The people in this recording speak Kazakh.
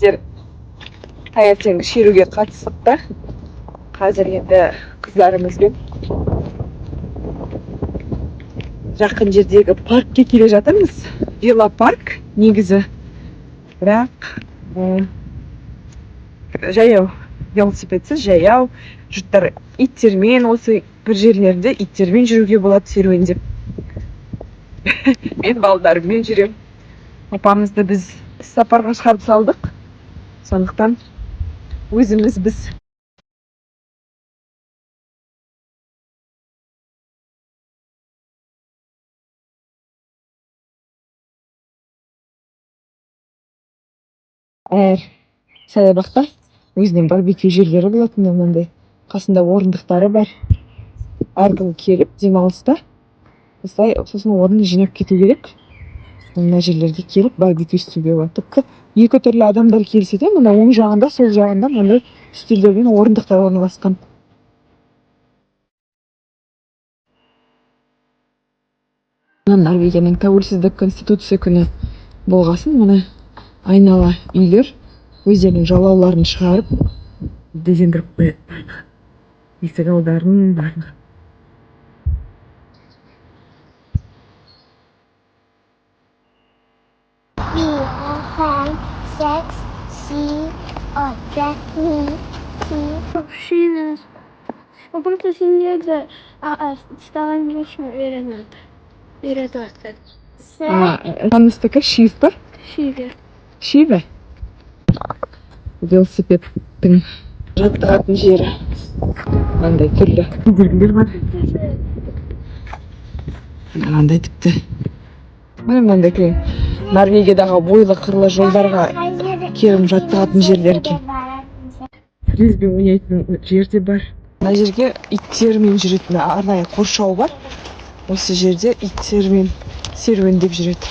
біздер таңертең шеруге қатыстық та. Қазір енді қыздарымызбен жақын жердегі паркке келе жатырмыз. Велопарк негізі. Бірақ жаяу, велосипедсіз жаяу. Жұрттар иттермен, осы бір жерлерде иттермен жүруге болады серуендеп. Мен балдарыммен жүрем. Апамызды біз сапарға шығарып салдық. Сондықтан өзіміз біз. Саябақта өзінен барбекю жерлері болатын, мынандай қасында орындықтары бар. Әркім келіп демалыста осылай сосын орын жинап кету керек. Мына жерлерге келіп барбекю істеуге болады. Тіпті екі түрлі адамдар келсе де, мына оң жағында, сол жағында мынандай үстелдер мен орындықтар орналасқан. Норвегияның тәуелсіздік конституция күні болғасын, мұны айнала үйлер өздерінің жалауларын шығарып безендіріп қояды. Есік алдарын барлығы. 4, 5, 6, 7, 8, 9, 10. Шинес. Обычно синега, стала меньше вероятно. Таныстыкі шив бар? Шиве? Велосипедтің жаттығатын жері. Мынандай түрлі кедергілер бар. Мынандай тіпті. Мынандай Норвегиядағы бойлы қырлы жолдарға келіп жаттығатын жерлерге. Фризби ойнайтын жер де бар. Мына жерге иттермен жүретін арнайы қоршау бар. Осы жерде иттермен серуендеп жүреді.